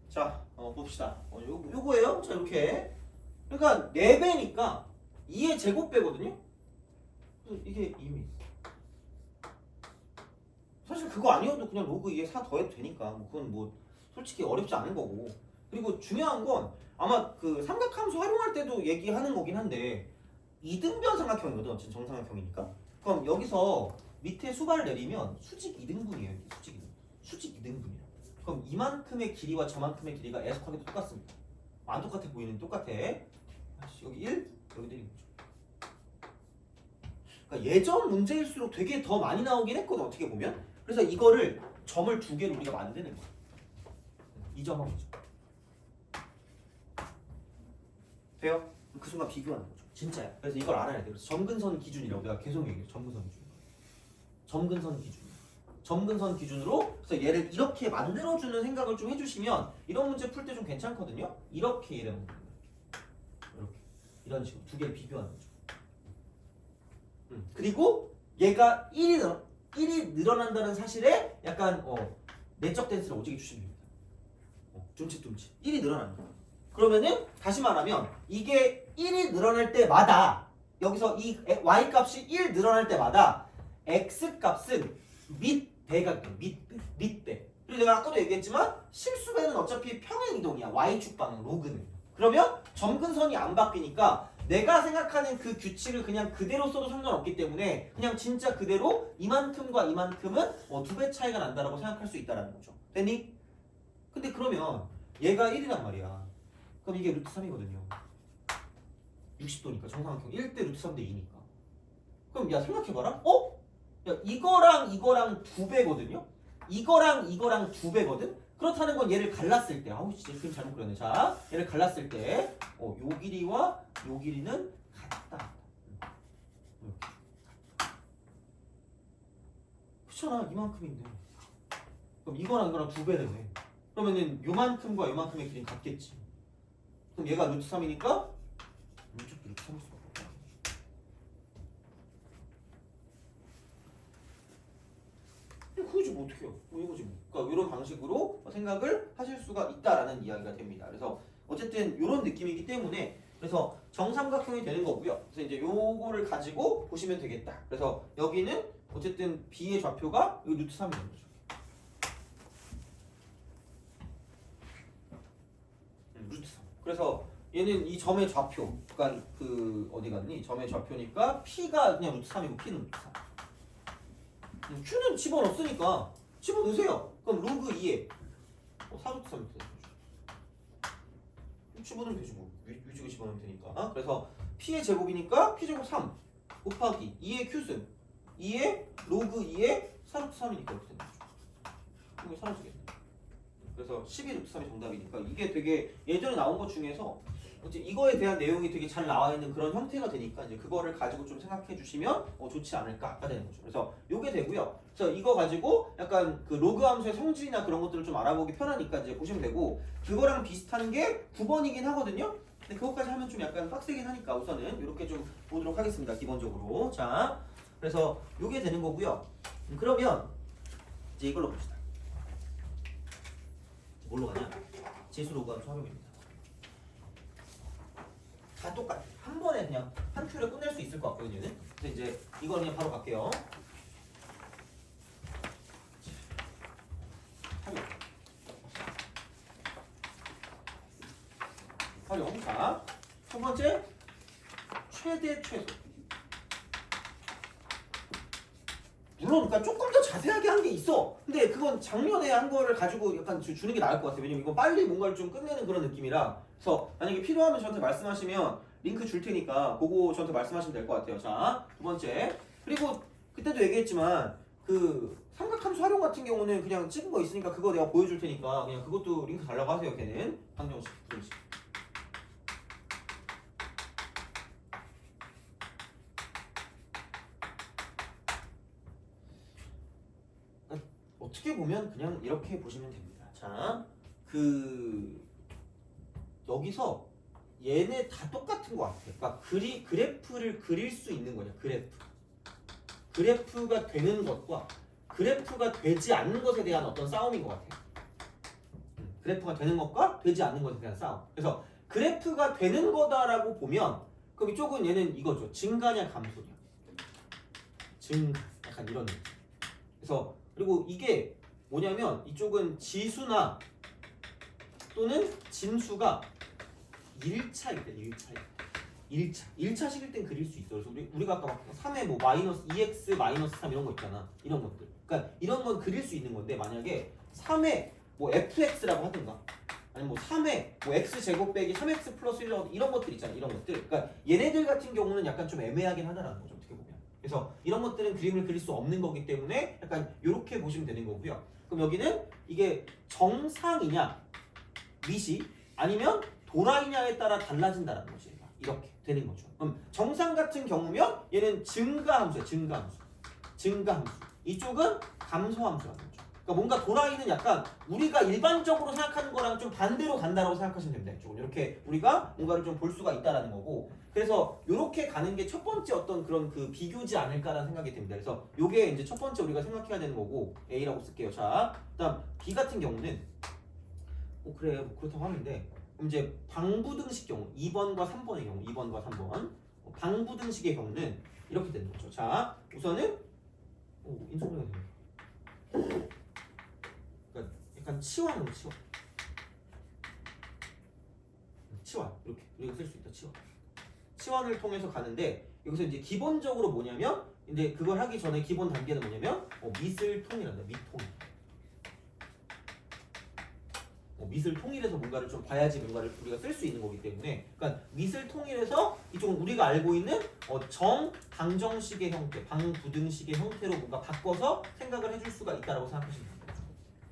자, 봅시다. 요거예요. 자, 이렇게. 그러니까 4배니까 2의 제곱배거든요. 이게 2미. 사실 그거 아니어도 그냥 로그 2에 4 더해도 되니까 뭐 그건 뭐 솔직히 어렵지 않은 거고. 그리고 중요한 건 아마 그 삼각함수 활용할 때도 얘기하는 거긴 한데 이등변 삼각형이거든. 어쨌든 정삼각형이니까. 그럼 여기서 밑에 수발을 내리면 수직 이등분이에요. 수직 이등분이야. 그럼 이만큼의 길이와 저만큼의 길이가 애석하게 똑같습니다. 안 똑같아 보이는 똑같아. 여기 1, 여기 내린 거죠. 그러니까 예전 문제일수록 되게 더 많이 나오긴 했거든 어떻게 보면. 그래서 이거를 점을 두 개로 우리가 만드는 거야. 이 점하고 이 점. 돼요? 그 순간 비교하는 거죠. 진짜야. 그래서 이걸 알아야 돼. 그래서 점근선 기준이라고 내가 계속 얘기해. 점근선 기준. 점근선 기준. 점근선 기준으로 그래서 얘를 이렇게 만들어주는 생각을 좀 해주시면 이런 문제 풀 때 좀 괜찮거든요. 이렇게 얘를 만드는 거예요. 이렇게 이런 식으로 두 개를 비교하는 거죠. 그리고 얘가 1이 늘어난다는 사실에 약간 내적 댄스를 오지게 주시면 됩니다. 둠칫둠칫 1이 늘어나는 거예요. 그러면은 다시 말하면 이게 1이 늘어날 때마다 여기서 이 y값이 1 늘어날 때마다 x값은 밑배가 돼. 밑배. 그리고 내가 아까도 얘기했지만 실수배는 어차피 평행이동이야. y축 방향 로그는. 그러면 점근선이 안 바뀌니까 내가 생각하는 그 규칙을 그냥 그대로 써도 상관없기 때문에 그냥 진짜 그대로 이만큼과 이만큼은 2배 차이가 난다라고 생각할 수 있다는 거죠. 됐니? 근데 그러면 얘가 1이란 말이야. 그럼 이게 루트 3이거든요. 60도니까 정삼각형 1대 루트 3대 2니까. 그럼 야 생각해봐라. 야 이거랑 2배거든요. 이거랑 2배거든. 그렇다는 건 얘를 갈랐을 때 아우 진짜 그림 잘못 그렸네. 자 얘를 갈랐을 때 요 길이와 요 길이는 같다. 이렇게. 그렇잖아. 이만큼인데. 그럼 이거랑 2배라네. 그러면은 요만큼과 요만큼의 길이는 같겠지. 그럼 얘가 루트 3이니까 이쪽도 루트 3일 수밖에 없다. 그거지 뭐 어떡해요. 이거지 뭐. 그러니까 이런 방식으로 생각을 하실 수가 있다라는 이야기가 됩니다. 그래서 어쨌든 이런 느낌이기 때문에 그래서 정삼각형이 되는 거고요. 그래서 이제 요거를 가지고 보시면 되겠다. 그래서 여기는 어쨌든 B의 좌표가 이 루트 3이 되는 거죠. 루트 3. 그래서 얘는 이 점의 좌표, 그러니까 그 어디 갔니? 점의 좌표니까 P가 그냥 루트 3이고 P는 루트 3. Q는 집어넣었으니까 집어넣으세요. 그럼 로그 2에 4루트 3 이렇게 되는 거죠. 집어넣으면 되지 뭐. 위쪽에 집어넣으면 되니까. 그래서 P의 제곱이니까 P제곱 3 곱하기 2의 Q승 2의 로그 2의 4루트 3이니까 이렇게 되는 거죠. 이거 사라지겠네. 그래서 12루트 3이 정답이니까 이게 되게 예전에 나온 것 중에서 이제 이거에 대한 내용이 되게 잘 나와 있는 그런 형태가 되니까 이제 그거를 가지고 좀 생각해 주시면 좋지 않을까가 되는 거죠. 그래서 요게 되고요. 그래서 이거 가지고 약간 그 로그 함수의 성질이나 그런 것들을 좀 알아보기 편하니까 이제 보시면 되고 그거랑 비슷한 게 9번이긴 하거든요. 근데 그것까지 하면 좀 약간 빡세긴 하니까 우선은 이렇게 좀 보도록 하겠습니다. 기본적으로. 자, 그래서 요게 되는 거고요. 그러면 이제 이걸로 봅시다. 뭘로 가냐? 재수 로그 함수 활용입니다. 다 똑같아. 한 번에 그냥 한 큐를 끝낼 수 있을 것 같거든요. 그래서 이제 이거 그냥 바로 갈게요. 활용. 자, 첫 번째 최대 최소. 물론 그러니까 조금 더 자세하게 한 게 있어. 근데 그건 작년에 한 거를 가지고 약간 주는 게 나을 것 같아요. 왜냐면 이건 빨리 뭔가를 좀 끝내는 그런 느낌이라. 그래서 만약에 필요하면 저한테 말씀하시면 링크 줄 테니까 그거 저한테 말씀하시면 될 것 같아요. 자, 두 번째. 그리고 그때도 얘기했지만 그 삼각함수 활용 같은 경우는 그냥 찍은 거 있으니까 그거 내가 보여줄 테니까 그냥 그것도 링크 달라고 하세요. 걔는 강정식. 어떻게 보면 그냥 이렇게 보시면 됩니다. 자, 여기서 얘네 다 똑같은 것 같아요. 그러니까 그래프를 그릴 수 있는 거냐, 그래프가 되는 것과 그래프가 되지 않는 것에 대한 어떤 싸움인 것 같아요. 그래프가 되는 것과 되지 않는 것에 대한 싸움. 그래서 그래프가 되는 거다라고 보면 그럼 이쪽은 얘는 이거죠. 증가냐 감소냐. 증가. 약간 이런 느낌. 그래서 그리고 이게 뭐냐면 이쪽은 지수나 또는 진수가 1차일 때 1차식일 땐 그릴 수 있어. 그래서 우리가 아까 막 3에 뭐 마이너스 2x 마이너스 3 이런 거 있잖아. 이런 것들. 그러니까 이런 건 그릴 수 있는 건데 만약에 3에 뭐 fx라고 하든가 아니면 뭐 3에 뭐 x 제곱 빼기 3x 플러스 1 이런 것들 있잖아. 이런 것들. 그러니까 얘네들 같은 경우는 약간 좀 애매하긴 하다라는 거죠. 어떻게 보면. 그래서 이런 것들은 그림을 그릴 수 없는 거기 때문에 약간 이렇게 보시면 되는 거고요. 그럼 여기는 이게 정상이냐 미시 아니면 도라이냐에 따라 달라진다라는 거지. 이렇게 되는 거죠. 그럼 정상 같은 경우면 얘는 증가함수야. 증가함수. 이쪽은 감소함수라는 거죠. 그러니까 뭔가 도라이는 약간 우리가 일반적으로 생각하는 거랑 좀 반대로 간다라고 생각하시면 됩니다. 이쪽은 이렇게 우리가 뭔가를 좀 볼 수가 있다라는 거고. 그래서 이렇게 가는 게 첫 번째 어떤 그런 그 비교지 않을까라는 생각이 듭니다. 그래서 이게 이제 첫 번째 우리가 생각해야 되는 거고 A라고 쓸게요. 자, 그다음 B 같은 경우는 그래 뭐 그렇다고 하는데 그럼 이제 방부등식 경우 2번과 3번의 경우 2번과 3번 방부등식의 경우는 이렇게 되는 거죠. 자, 우선은 인수분해가 됩니다. 그러니까 약간 치환으로 치환 이렇게 우리가 쓸 수 있다. 치환을 통해서 가는데 여기서 이제 기본적으로 뭐냐면 이제 그걸 하기 전에 기본 단계는 뭐냐면 밑을 통일한다. 밑을 통일해서 뭔가를 좀 봐야지 뭔가를 우리가 쓸 수 있는 거기 때문에 그러니까 밑을 통일해서 이쪽은 우리가 알고 있는 정방정식의 형태, 방부등식의 형태로 뭔가 바꿔서 생각을 해줄 수가 있다라고 생각하시면 됩니다.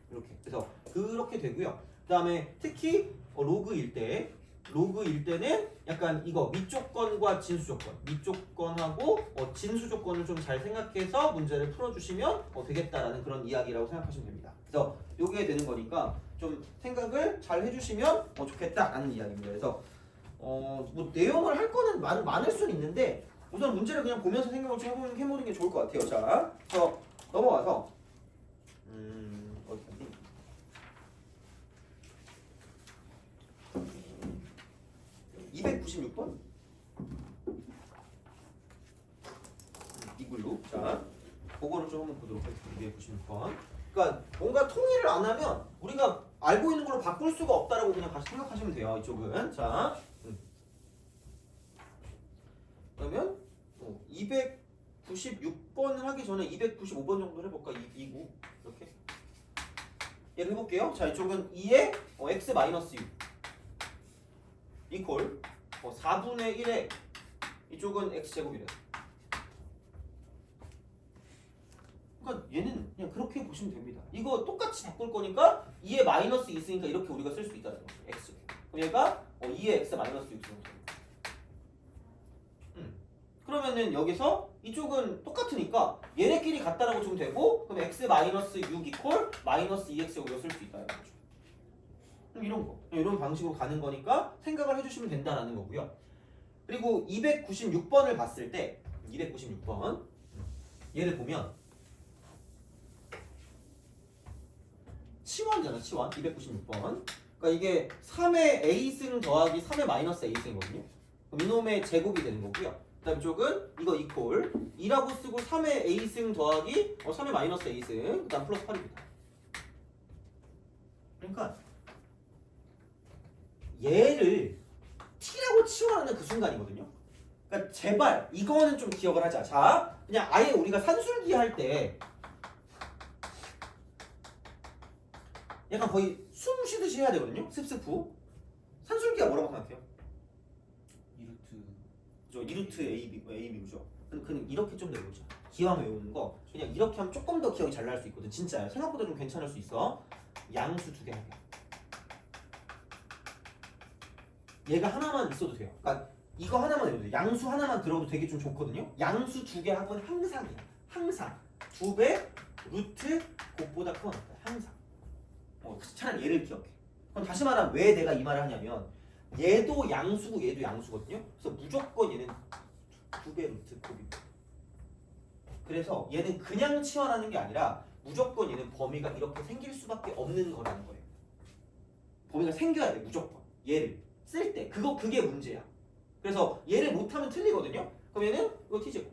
이렇게 그래서 그렇게 되고요. 그 다음에 특히 로그일 때는 약간 이거 밑조건과 진수조건, 밑조건하고 진수조건을 좀 잘 생각해서 문제를 풀어주시면 되겠다라는 그런 이야기라고 생각하시면 됩니다. 그래서 요게 되는 거니까 좀 생각을 잘 해주시면 좋겠다라는 이야기입니다. 그래서 뭐 내용을 할 거는 많을 수는 있는데 우선 문제를 그냥 보면서 생각을 좀 해보는 게 좋을 것 같아요. 자, 그래서 넘어가서 어디 갔니? (296번) 이글루. 자, 그거를 좀 한번 보도록 하겠습니다. 296번. 그러니까 뭔가 통일을 안 하면 우리가 알고 있는 걸로 바꿀 수가 없다라고 그냥 다시 생각하시면 돼요. 이쪽은. 자, 그러면 296번을 하기 전에 295번 정도 해볼까? 295 이렇게 얘를 해볼게요. 자, 이쪽은 2에 x-6 이퀄 4분의 1에 이쪽은 x제곱이래. 그러니까 얘는 그냥 그렇게 보시면 됩니다. 이거 똑같이 바꿀 거니까 2에 마이너스 있으니까 이렇게 우리가 쓸 수 있다는 거죠. x. 그럼 얘가 2에 x 마이너스 6 쓰는 거죠. 그러면은 여기서 이쪽은 똑같으니까 얘네끼리 같다라고 주면 되고 그럼 x 마이너스 6 이퀄 마이너스 2x 여기로 쓸 수 있다는 거죠. 그럼 이런 방식으로 가는 거니까 생각을 해주시면 된다라는 거고요. 그리고 296번을 봤을 때 296번 얘를 보면 치환이잖아. 치환 296번. 그러니까 이게 3의 a승 더하기 3의 마이너스 a승이거든요. 그럼 이놈의 제곱이 되는 거고요. 그 다음 쪽은 이거 이퀄 2라고 쓰고 3의 a승 더하기 3의 마이너스 a승 그 다음 플러스 8입니다. 그러니까 얘를 t라고 치환하는 그 순간이거든요. 그러니까 제발 이거는 좀 기억을 하자. 자, 그냥 아예 우리가 산술기 할 때 약간 거의 숨 쉬듯이 해야 되거든요. 습습후. 산술기가 뭐라고 생각해요? 2루트 AB죠. 그냥 이렇게 좀 내보자. 기왕 외우는 거 그냥 이렇게 하면 조금 더 기억이 잘 날 수 있거든. 진짜요. 생각보다 좀 괜찮을 수 있어. 양수 2개 할게. 얘가 하나만 있어도 돼요. 그러니까 이거 하나만 외워도 돼요. 양수 하나만 들어도 되게 좀 좋거든요. 양수 2개 합은 항상이야. 항상 2배 루트 곱보다 크거나 같다. 항상. 차라리 얘를 기억해. 그럼 다시 말하면 왜 내가 이 말을 하냐면 얘도 양수고 얘도 양수거든요. 그래서 무조건 얘는 2배 루트 곱입니다. 그래서 얘는 그냥 치환하는 게 아니라 무조건 얘는 범위가 이렇게 생길 수밖에 없는 거라는 거예요. 범위가 생겨야 돼. 무조건. 얘를 쓸 때 그게 문제야. 그래서 얘를 못하면 틀리거든요. 그럼 얘는 이거 t제곱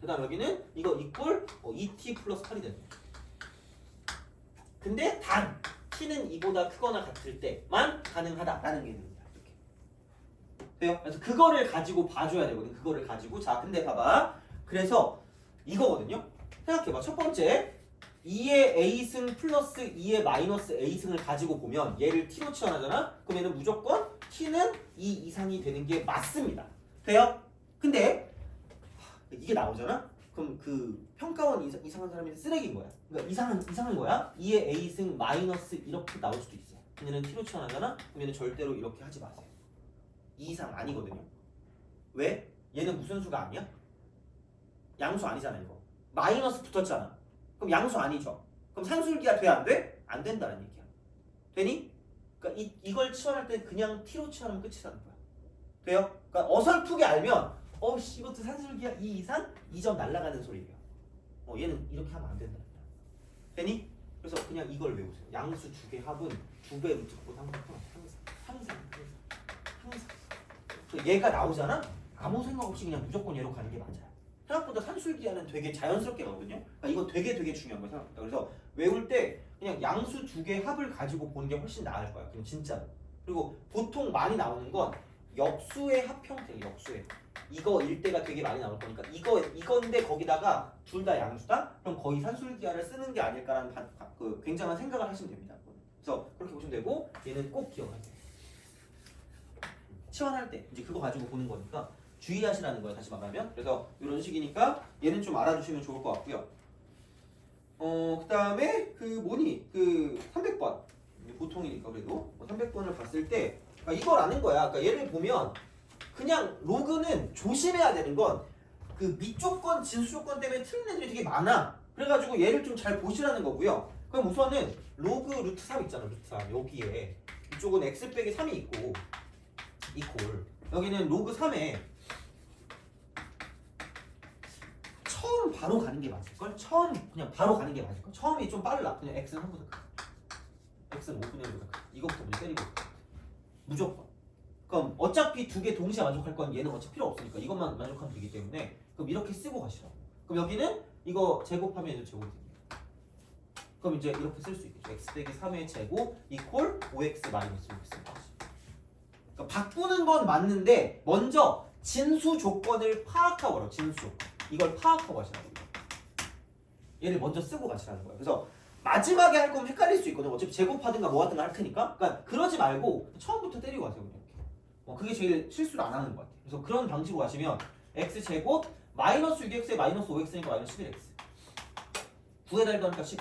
그 다음 여기는 이거 이꼴 2t 플러스 8이 되는 거야. 근데 단 t는 이보다 크거나 같을 때만 가능하다라는 게 됩니다. 이렇게 돼요? 그래서 그거를 가지고 봐줘야 되거든. 그거를 가지고 자 근데 봐봐. 그래서 이거거든요. 생각해봐. 첫 번째 2의 a승 플러스 2의 마이너스 a승을 가지고 보면 얘를 t로 치환하잖아. 그럼 얘는 무조건 t는 2 이상이 되는 게 맞습니다. 돼요? 근데 이게 나오잖아? 그럼 그 평가원 이상한 사람이 쓰레기인 거야. 그러니까 이상한 거야. 2의 a승 마이너스 이렇게 나올 수도 있어. 얘는 t로 치환하잖아? 그럼 얘는 절대로 이렇게 하지 마세요. 2 이상 아니거든요. 왜? 얘는 무슨 수가 아니야? 양수 아니잖아 이거. 마이너스 붙었잖아. 그럼 양수 아니죠? 그럼 산술기가 돼 안 돼? 안 된다는 얘기야. 되니? 그러니까 이걸 치환할 때 그냥 t로 치환하면 끝이라는 거야. 돼요? 그러니까 어설프게 알면 이것도 산술기야 2 이상 2점 날아가는 소리예요. 얘는 이렇게 하면 안 된다. 되니? 그래서 그냥 이걸 외우세요. 양수 두 개 합은 2배 루트고 항상. 얘가 나오잖아? 아무 생각 없이 그냥 무조건 얘로 가는 게 맞아요. 생각보다 산술기하는 되게 자연스럽게 가거든요. 그러니까 이거 되게 중요한 거야 생각보다. 그래서 외울 때 그냥 양수 두 개 합을 가지고 보는 게 훨씬 나을 거야. 그럼 진짜로. 그리고 보통 많이 나오는 건 역수의 합 형태, 역수의. 이거일 때가 되게 많이 나올 거니까 이건데 거기다가 둘 다 양수다? 그럼 거의 산술기하를 쓰는 게 아닐까라는 굉장한 생각을 하시면 됩니다. 그래서 그렇게 보시면 되고 얘는 꼭 기억하세요. 치환할 때 이제 그거 가지고 보는 거니까 주의하시라는 거예요. 다시 말하면. 그래서 이런 식이니까 얘는 좀 알아주시면 좋을 것 같고요. 그 다음에 그 300번 보통이니까 그래도 300번을 봤을 때 이걸 아는 거야. 그러니까 얘를 보면 그냥 로그는 조심해야 되는 건 그 밑조건, 진수조건 때문에 틀린 애들이 되게 많아. 그래가지고 얘를 좀 잘 보시라는 거고요. 그럼 우선은 로그 루트 3 있잖아. 루트 3 여기에 이쪽은 x 빼기 3이 있고 이콜 여기는 로그 3에 처음 바로 가는 게 맞을걸? 처음 그냥 바로 가는 게 맞을걸? 처음이 좀 빨라. 그냥 x는 3보다 크다. x는 5분의 1보다 크다. 이것부터 먼저 때리고 무조건. 그럼 어차피 두 개 동시에 만족할 건 얘는 어차피 필요 없으니까 이것만 만족하면 되기 때문에 그럼 이렇게 쓰고 가시라고. 그럼 여기는 이거 제곱하면 얘도 제곱이 됩니다. 그럼 이제 이렇게 쓸 수 있겠죠. x 빼기 3의 제곱 이콜 5x 마이너스 5x. 그러니까 바꾸는 건 맞는데 먼저 진수 조건을 파악하고 가라고. 진수 조건. 이걸 파악하고 가시라고. 얘를 먼저 쓰고 가시라는 거예요. 그래서 마지막에 할 거면 헷갈릴 수 있거든요. 어차피 제곱하든가 뭐 하든가 할 테니까. 그러니까 그러지 말고 처음부터 때리고 가세요. 그냥. 그게 제일 실수를 안 하는 것 같아요. 그래서 그런 방식으로 하시면 x제곱 마이너스 6x에 마이너스 5x니까 마이너스 11x 9에다 1 더하니까 10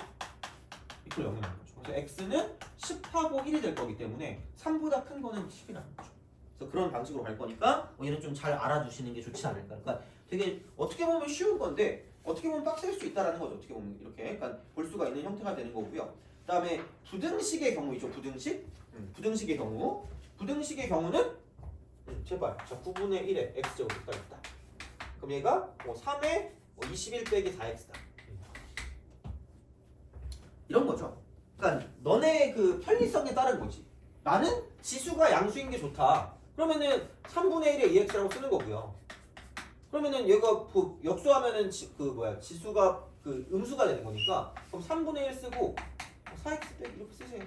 이걸 0이 나는 거죠. 그래서 x는 10하고 1이 될 거기 때문에 3보다 큰 거는 10이라는 거죠. 그래서 그런 방식으로 갈 거니까 얘는 좀 잘 알아두시는 게 좋지 않을까. 그러니까 되게 어떻게 보면 쉬운 건데 어떻게 보면 빡셀 수 있다라는 거죠. 어떻게 보면 이렇게 그러니까 볼 수가 있는 형태가 되는 거고요. 그 다음에 부등식의 경우 있죠. 부등식의 경우는 제발 자 9분의 1에 x제곱이 있다. 그럼 얘가 3에 21 빼기 4x다. 이런 거죠. 그러니까 너네 그 편리성에 따른 거지. 나는 지수가 양수인 게 좋다. 그러면은 3분의 1에 2x라고 쓰는 거고요. 그러면은 얘가 역수하면은 지수가 그 음수가 되는 거니까 그럼 3분의 1 쓰고 4x 빼기 이렇게 쓰세요.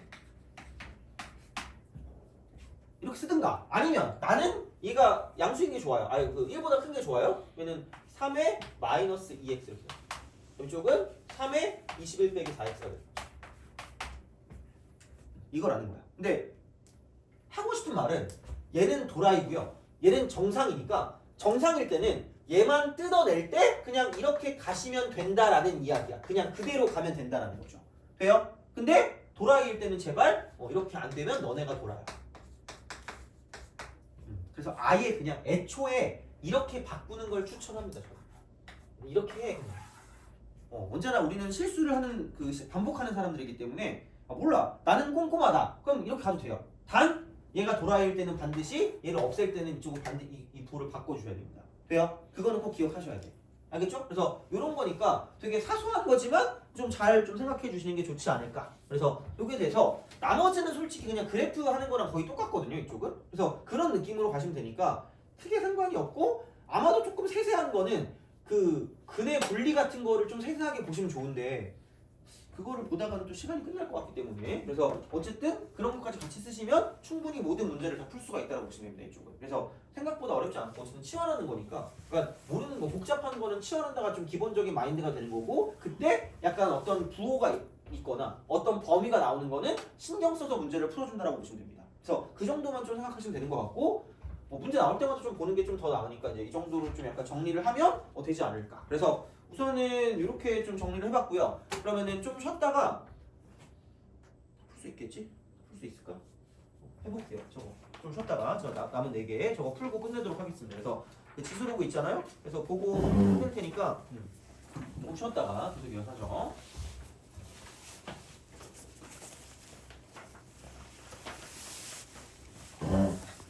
이렇게 쓰든가 아니면 나는 얘가 양수인 게 좋아요. 그 1보다 큰 게 좋아요. 그러면 3에 마이너스 2x 이렇게. 이쪽은 3에 21 빼기 4x가 되는 거죠. 이걸 아는 거야. 근데 하고 싶은 말은 얘는 도라이고요. 얘는 정상이니까 정상일 때는 얘만 뜯어낼 때 그냥 이렇게 가시면 된다라는 이야기야. 그냥 그대로 가면 된다라는 거죠. 돼요? 근데 도라이일 때는 제발 이렇게 안 되면 너네가 도라야. 그래서 아예 그냥 애초에 이렇게 바꾸는 걸 추천합니다. 저는. 이렇게 해. 언제나 우리는 실수를 하는 반복하는 사람들이기 때문에 몰라 나는 꼼꼼하다. 그럼 이렇게 가도 돼요. 단 얘가 도라일 때는 반드시 얘를 없앨 때는 이쪽으로 이 부를 바꿔줘야 됩니다. 돼요? 그거는 꼭 기억하셔야 돼. 알겠죠? 그래서 이런 거니까 되게 사소한 거지만 좀 잘 생각해 주시는 게 좋지 않을까. 그래서 여기에 대해서 나머지는 솔직히 그냥 그래프 하는 거랑 거의 똑같거든요. 이쪽은. 그래서 그런 느낌으로 가시면 되니까 크게 상관이 없고 아마도 조금 세세한 거는 그 근의 분리 같은 거를 좀 세세하게 보시면 좋은데 그거를 보다가는 또 시간이 끝날 것 같기 때문에 그래서 어쨌든 그런 것까지 같이 쓰시면 충분히 모든 문제를 다 풀 수가 있다고 보시면 됩니다. 이쪽은. 그래서 생각보다 어렵지 않고 어쨌든 치환하는 거니까 그러니까 모르는 거 복잡한 거는 치환한다가 좀 기본적인 마인드가 되는 거고 그때 약간 어떤 부호가 있거나 어떤 범위가 나오는 거는 신경 써서 문제를 풀어준다라고 보시면 됩니다. 그래서 그 정도만 좀 생각하시면 되는 것 같고 뭐 문제 나올 때마다 좀 보는 게 좀 더 나으니까 이제 이 정도로 좀 약간 정리를 하면 되지 않을까. 그래서 우선은 이렇게 좀 정리를 해봤고요. 그러면은 좀 쉬었다가 풀 수 있겠지? 풀 수 있을까? 해볼게요. 저거 좀 쉬었다가 저 남은 4개 저거 풀고 끝내도록 하겠습니다. 그래서 그 지수로그 있잖아요. 그래서 그거 끝낼 테니까 좀 쉬었다가 계속 이어서 하죠.